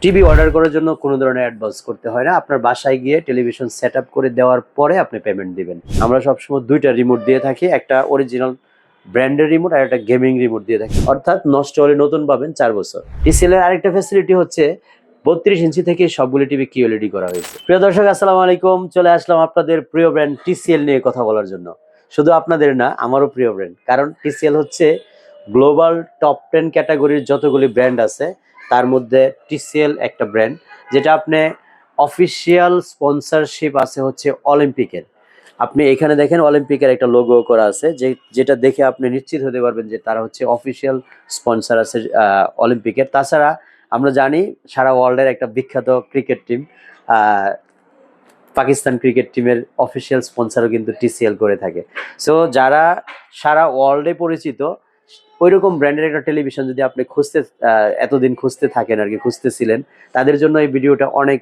TV order করার জন্য কোনো ধরনের অ্যাডভান্স করতে হয় না। আপনার বাসায় গিয়ে টেলিভিশন সেট আপ করে দেওয়ার পরে আপনি পেমেন্ট দিবেন। আমরা সবসময় দুইটা রিমোট দিয়ে থাকি, একটা অরিজিনাল ব্র্যান্ডের রিমোট আর একটা গেমিং রিমোট দিয়ে থাকি, অর্থাৎ নষ্ট হলে নতুন পাবেন 4 বছর। টিসিএল এর আরেকটা ফ্যাসিলিটি হচ্ছে 32 ইঞ্চি থেকে সবগুলি টিভি কিউএলইডি করা হয়েছে। প্রিয় দর্শক, আসসালামু আলাইকুম। চলে আসলাম আপনাদের প্রিয় ব্র্যান্ড টিসিএল নিয়ে কথা বলার জন্য। শুধু আপনাদের না, আমারও প্রিয় ব্র্যান্ড, কারণ টিসিএল হচ্ছে গ্লোবাল টপ 10 ক্যাটাগরির যতগুলি ব্র্যান্ড আছে তার মধ্যে টিসিএল একটা ব্র্যান্ড, যেটা আপনি অফিসিয়াল স্পন্সরশিপ আছে হচ্ছে অলিম্পিকের। আপনি এখানে দেখেন অলিম্পিকের একটা লোগো করা আছে, যেটা দেখে আপনি নিশ্চিত হতে পারবেন যে তারা হচ্ছে অফিসিয়াল স্পন্সর আছে অলিম্পিকের। তাছাড়া আমরা জানি সারা ওয়ার্ল্ডের একটা বিখ্যাত ক্রিকেট টিম, পাকিস্তান ক্রিকেট টিমের অফিসিয়াল স্পন্সরও কিন্তু টিসিএল করে থাকে। সো যারা সারা ওয়ার্ল্ডে পরিচিত, ওইরকম ব্র্যান্ডের একটা টেলিভিশন যদি আপনি এতদিন খুঁজতে থাকেন আর কি, খুঁজতেছিলেন, তাদের জন্য এই ভিডিওটা অনেক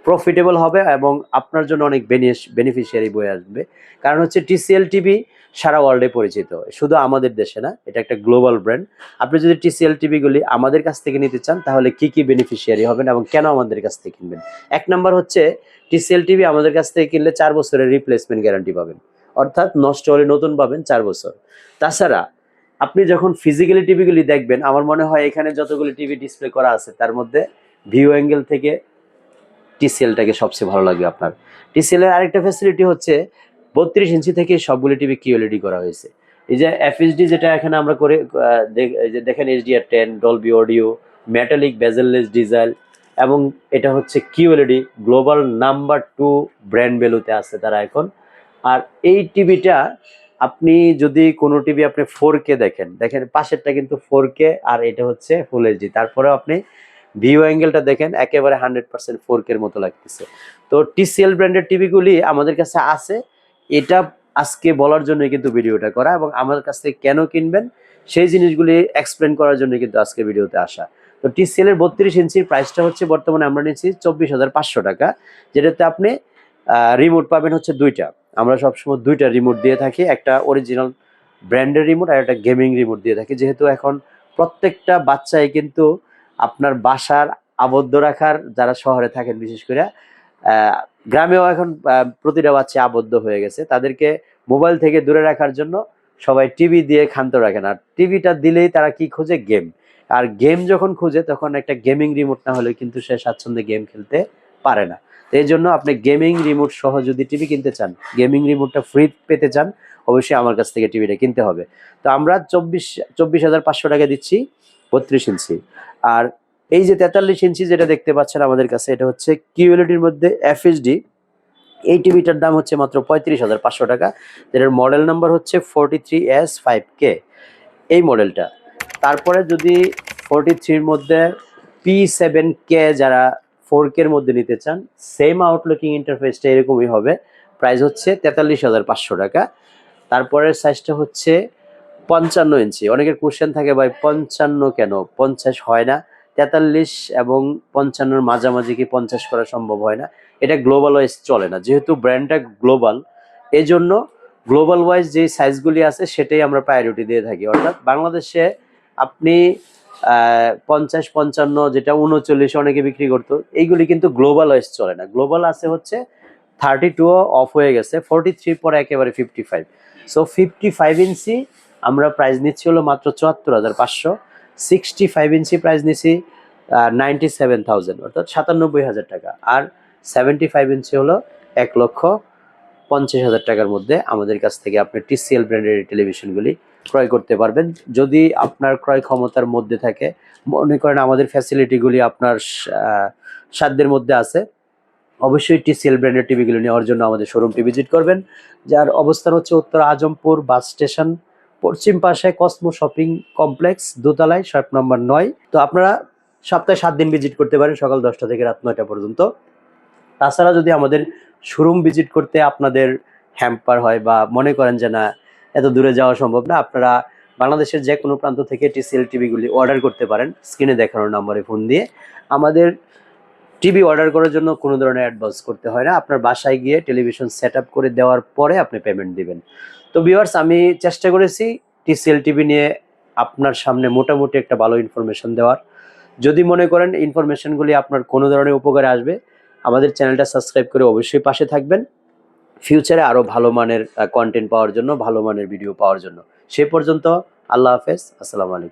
প্রফিটেবল হবে এবং আপনার জন্য অনেক বেনিফিশিয়ারি বয়ে আসবে। কারণ হচ্ছে টিসিএল টিভি সারা ওয়ার্ল্ডে পরিচিত, শুধু আমাদের দেশে না, এটা একটা গ্লোবাল ব্র্যান্ড। আপনি যদি টিসিএল টিভিগুলি আমাদের কাছ থেকে নিতে চান, তাহলে কি কি বেনিফিশিয়ারি হবেন এবং কেন আমাদের কাছ থেকে কিনবেন? এক নাম্বার হচ্ছে, টিসিএল টিভি আমাদের কাছ থেকে কিনলে 4 বছরের রিপ্লেসমেন্ট গ্যারান্টি পাবেন, অর্থাৎ নষ্ট হলে নতুন পাবেন 4 বছর। তাছাড়া আপনি যখন ফিজিক্যালি টিভিগুলি দেখবেন, আমার মনে হয় এখানে যতগুলি টিভি ডিসপ্লে করা আছে তার মধ্যে ভিউ অ্যাঙ্গেল থেকে টিসিএলটাকে সবচেয়ে ভালো লাগবে আপনার। টিসিএল এর আরেকটা ফ্যাসিলিটি হচ্ছে 32 ইঞ্চি থেকে সবগুলি টিভি কিউএলইডি করা হয়েছে। এই যে এফএইচডি যেটা এখানে আমরা করে এই যে দেখেন HDR10, Dolby audio, metallic bezel-less design, এবং এটা হচ্ছে কিউএলইডি গ্লোবাল নাম্বার 2 ব্র্যান্ড ভ্যালুতে আছে তারা এখন। আর এই টিভিটা আপনি যদি কোনো টিভি আপনি 4K দেখেন পাশেরটা কিন্তু 4K আর এটা হচ্ছে ফুল এইচডি, তারপরেও আপনি ভিউ অ্যাঙ্গেলটা দেখেন একেবারে 100% 4K এর মতো লাগতেছে। তো টিসিএল ব্র্যান্ডের টিভিগুলি আমাদের কাছে আছে, এটা আজকে বলার জন্য কিন্তু ভিডিওটা করা, এবং আমার কাছ থেকে কেন কিনবেন সেই জিনিসগুলি এক্সপ্লেন করার জন্য কিন্তু আজকে ভিডিওতে আসা। তো টিসিএল এর 32 ইঞ্চির প্রাইসটা হচ্ছে বর্তমানে আমরা নিচ্ছি 24,500 টাকা, যেটাতে আপনি রিমোট পাবেন হচ্ছে দুইটা। আমরা সবসময় দুইটা রিমোট দিয়ে থাকি, একটা অরিজিনাল ব্র্যান্ডের রিমোট আর একটা গেমিং রিমোট দিয়ে থাকি, যেহেতু এখন প্রত্যেকটা বাচ্চাই কিন্তু আপনার বাসার আবদ্ধ রাখার, যারা শহরে থাকেন বিশেষ করে, গ্রামেও এখন প্রতিটা বাচ্চা আবদ্ধ হয়ে গেছে, তাদেরকে মোবাইল থেকে দূরে রাখার জন্য সবাই টিভি দিয়ে ক্ষান্ত রাখেন। আর টিভিটা দিলেই তারা কি খোঁজে? গেম। আর গেম যখন খুঁজে তখন একটা গেমিং রিমোট না হলে কিন্তু সে স্বাচ্ছন্দ্যে গেম খেলতে পারে না। তো এই জন্য আপনি গেমিং রিমোট সহ যদি টিভি কিনতে চান, গেমিং রিমোটটা ফ্রি পেতে চান, অবশ্যই আমার কাছ থেকে টিভিটা কিনতে হবে। তো আমরা 24,500 টাকা দিচ্ছি 32 ইঞ্চি। আর এই যে 43 ইঞ্চি যেটা দেখতে পাচ্ছেন আমাদের কাছে, এটা হচ্ছে কিউএলইডির মধ্যে এফএইচডি। এই টিভিটার দাম হচ্ছে মাত্র 35,500 টাকা, যেটার মডেল নাম্বার হচ্ছে 43S5K এই মডেলটা। তারপরে যদি 43-র মধ্যে P7K যারা 4K এর মধ্যে নিতে চান, সেম আউটলুকিং ইন্টারফেসটা এরকমই হবে, প্রাইস হচ্ছে 43,500 টাকা। তারপরের সাইজটা হচ্ছে 55 ইঞ্চি। অনেকের কোশ্চেন থাকে, ভাই 55 কেন, 50 হয় না? 43 এবং 55-র মাঝামাঝি কি 50 করা সম্ভব হয় না? এটা গ্লোবাল ওয়াইজ চলে না, যেহেতু ব্র্যান্ডটা গ্লোবাল, এই জন্য গ্লোবাল ওয়াইজ যে সাইজগুলি আছে সেটাই আমরা প্রায়োরিটি দিয়ে থাকি। অর্থাৎ বাংলাদেশে আপনি 50, 55, যেটা 39 অনেকে বিক্রি করতো, এইগুলি কিন্তু গ্লোবাল ওয়াইজ চলে না। গ্লোবাল আছে হচ্ছে 32 অফ হয়ে গেছে, 43 পরে একেবারে 55। সো 55 ইঞ্চি আমরা প্রাইস নিচ্ছি হলো মাত্র 74,500। 65 ইঞ্চি প্রাইস নিচ্ছি 97,000, অর্থাৎ 97,000 টাকা। আর 75 ইঞ্চি হলো 1,50,000 টাকার মধ্যে আমাদের কাছ থেকে আপনি টিসিএল ব্র্যান্ডের টেলিভিশনগুলি ক্রয় করতে পারবেন, যদি আপনার ক্রয় ক্ষমতার মধ্যে থাকে। মনে করেন আমাদের ফ্যাসিলিটিগুলি আপনার সাধ্যের মধ্যে আছে, অবশ্যই টিসিএল ব্র্যান্ডের টিভিগুলো নেওয়ার জন্য আমাদের শোরুমটি ভিজিট করবেন, যার অবস্থান হচ্ছে উত্তর আজমপুর বাস স্টেশন, পশ্চিম পাশে কসমো শপিং কমপ্লেক্স, দোতলায়, শপ নম্বর 9। তো আপনারা সপ্তাহে 7 দিন ভিজিট করতে পারেন, সকাল 10টা থেকে রাত 9টা পর্যন্ত। তাছাড়া যদি আমাদের শোরুম ভিজিট করতে আপনাদের হ্যাম্পার হয় বা মনে করেন যে না এত দূরে যাওয়া সম্ভব না, আপনারা বাংলাদেশের যে কোনো প্রান্ত থেকে টিসিএল টিভিগুলি অর্ডার করতে পারেন স্ক্রিনে দেখানোর নম্বরে ফোন দিয়ে। আমাদের টিভি অর্ডার করার জন্য কোনো ধরনের অ্যাডভান্স করতে হয় না, আপনার বাসায় গিয়ে টেলিভিশন সেট আপ করে দেওয়ার পরে আপনি পেমেন্ট দিবেন। তো ভিউয়ার্স, আমি চেষ্টা করেছি টিসিএল টিভি নিয়ে আপনার সামনে মোটামুটি একটা ভালো ইনফরমেশন দেওয়ার। যদি মনে করেন ইনফরমেশনগুলি আপনার কোনো ধরনের উপকারে আসবে, আমাদের চ্যানেলটা সাবস্ক্রাইব করে অবশ্যই পাশে থাকবেন ফিউচারে আরও ভালো মানের কন্টেন্ট পাওয়ার জন্য, ভালো মানের ভিডিও পাওয়ার জন্য। সে পর্যন্ত আল্লাহ হাফেজ, আসসালামু আলাইকুম।